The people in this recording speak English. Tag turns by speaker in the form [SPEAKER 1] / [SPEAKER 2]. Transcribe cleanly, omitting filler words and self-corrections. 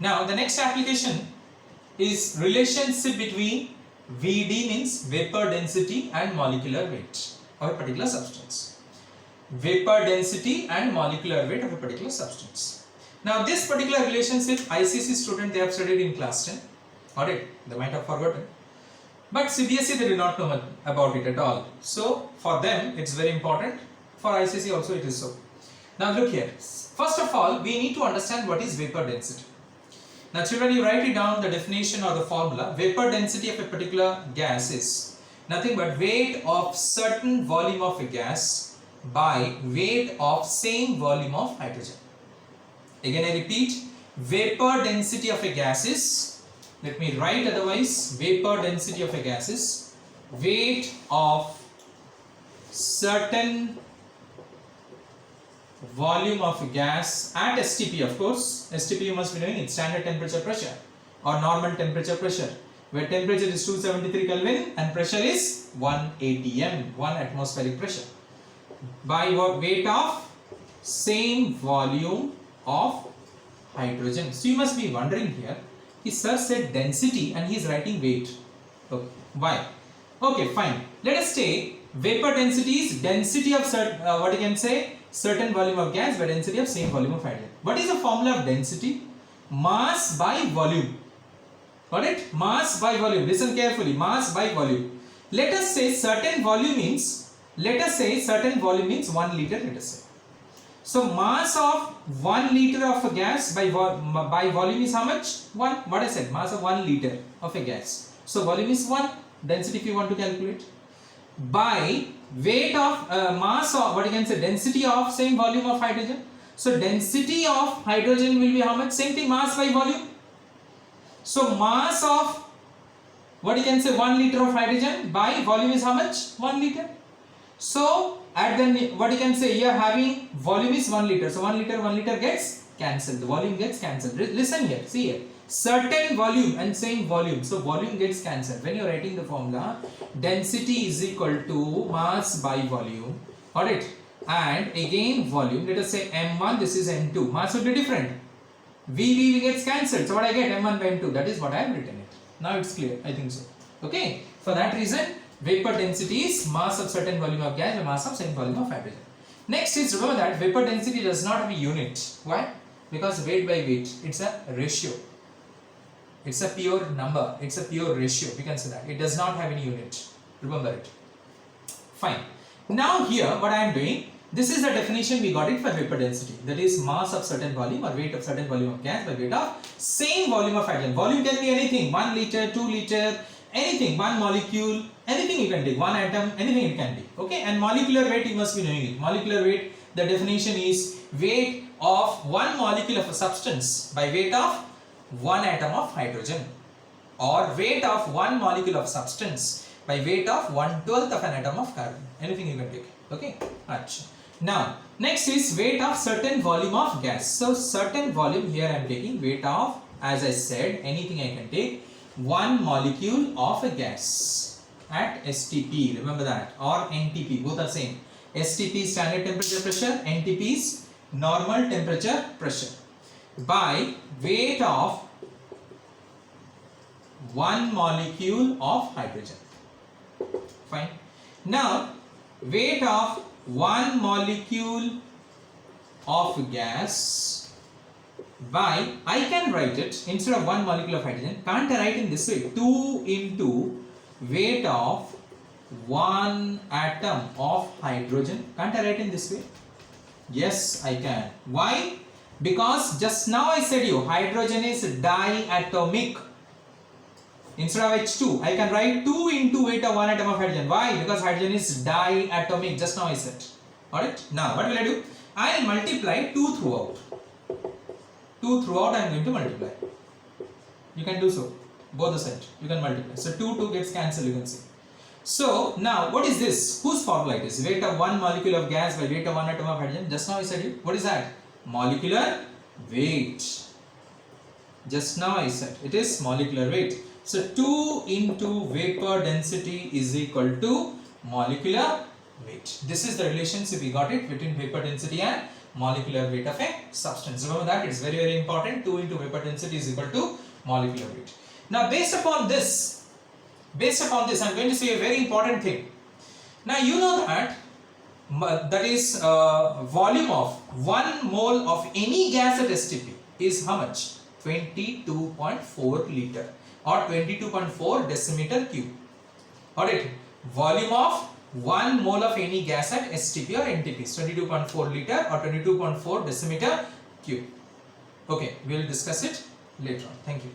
[SPEAKER 1] Now the next application is relationship between VD means vapor density and molecular weight of a particular substance. Vapor density and molecular weight of a particular substance. Now this particular relationship ICC student they have studied in class 10. Alright, they might have forgotten. But CBSE they did not know about it at all. So for them it's very important. For ICC also it is so. Now look here. First of all we need to understand what is vapor density. Now children, you write it down, the definition or the formula. Vapor density of a particular gas is nothing but weight of certain volume of a gas by weight of same volume of hydrogen. Again I repeat, vapor density of a gas is, let me write otherwise, vapor density of a gas is weight of certain volume of gas at STP, of course. STP you must be knowing, it's standard temperature pressure or normal temperature pressure, where temperature is 273 Kelvin and pressure is 1 atm, 1 atmospheric pressure, by weight of same volume of hydrogen. So you must be wondering here, his sir said density and he is writing weight. Okay. Why? Okay, fine. Let us take vapor density is density of what you can say, certain volume of gas by density of same volume of hydrogen. What is the formula of density? Mass by volume. Got it? Mass by volume. Listen carefully. Mass by volume. Let us say certain volume means, 1 liter, let us say. So mass of 1 liter of a gas by volume is how much? 1. What I said, mass of 1 liter of a gas. So volume is 1. Density if you want to calculate. By weight of mass of what you can say, density of same volume of hydrogen. So density of hydrogen will be how much? Same thing, mass by volume. So mass of what you can say 1 liter of hydrogen by volume is how much? 1 liter. So at the what you can say, you are having volume is 1 liter. So 1 liter gets cancelled. The volume gets cancelled. Listen here, see here. Certain volume and same volume. So volume gets cancelled. When you are writing the formula, density is equal to mass by volume. Alright. And again volume. Let us say M1, this is M2. Mass will be different. V gets cancelled. So what I get? M1 by M2. That is what I have written it. Now it's clear. I think so. Okay. For that reason, vapor density is mass of certain volume of gas and mass of same volume of hydrogen. Next is, remember that vapor density does not have a unit. Why? Because weight by weight. It's a ratio. It's a pure number. It's a pure ratio. We can say that. It does not have any unit. Remember it. Fine. Now here what I am doing, this is the definition we got it for vapor density. That is mass of certain volume or weight of certain volume of gas by weight of same volume of hydrogen. Volume can be anything. 1 liter, 2 liter, anything. 1 molecule, anything you can take. 1 atom, anything it can be. Okay. And molecular weight you must be knowing it. Molecular weight, the definition is weight of 1 molecule of a substance by weight of 1 atom of hydrogen, or weight of 1 molecule of substance by weight of 1/12 of an atom of carbon. Anything you can take. Okay. Achha. Now next is weight of certain volume of gas. So certain volume, here I am taking weight of, as I said, anything I can take, 1 molecule of a gas at STP. Remember that, or NTP, both are same. STP is standard temperature pressure, NTP is normal temperature pressure, by weight of 1 molecule of hydrogen. Fine. Now weight of 1 molecule of gas by, I can write it instead of 1 molecule of hydrogen, can't I write in this way, 2 into weight of 1 atom of hydrogen? Can't I write in this way? Yes, I can. Why? Because just now I said you hydrogen is diatomic. Instead of H2, I can write 2 into weight of 1 atom of hydrogen. Why? Because hydrogen is diatomic. Just now I said. Alright. Now what will I do? I will multiply 2 throughout. 2 throughout I am going to multiply. You can do so. Both the sides. You can multiply. So 2 gets cancelled, you can see. So now what is this? Whose formula it is? Weight of 1 molecule of gas by weight of 1 atom of hydrogen. Just now I said you. What is that? Molecular weight. Just now I said it is molecular weight. So 2 into vapor density is equal to molecular weight. This is the relationship we got it between vapor density and molecular weight of a substance. Remember that, it's very very important. 2 into vapor density is equal to molecular weight. Now based upon this I'm going to say a very important thing. Now you know that is volume of 1 mole of any gas at STP is how much? 22.4 liter or 22.4 decimeter cube. Alright, volume of 1 mole of any gas at STP or NTP is 22.4 liter or 22.4 decimeter cube. Okay, we will discuss it later on. Thank you.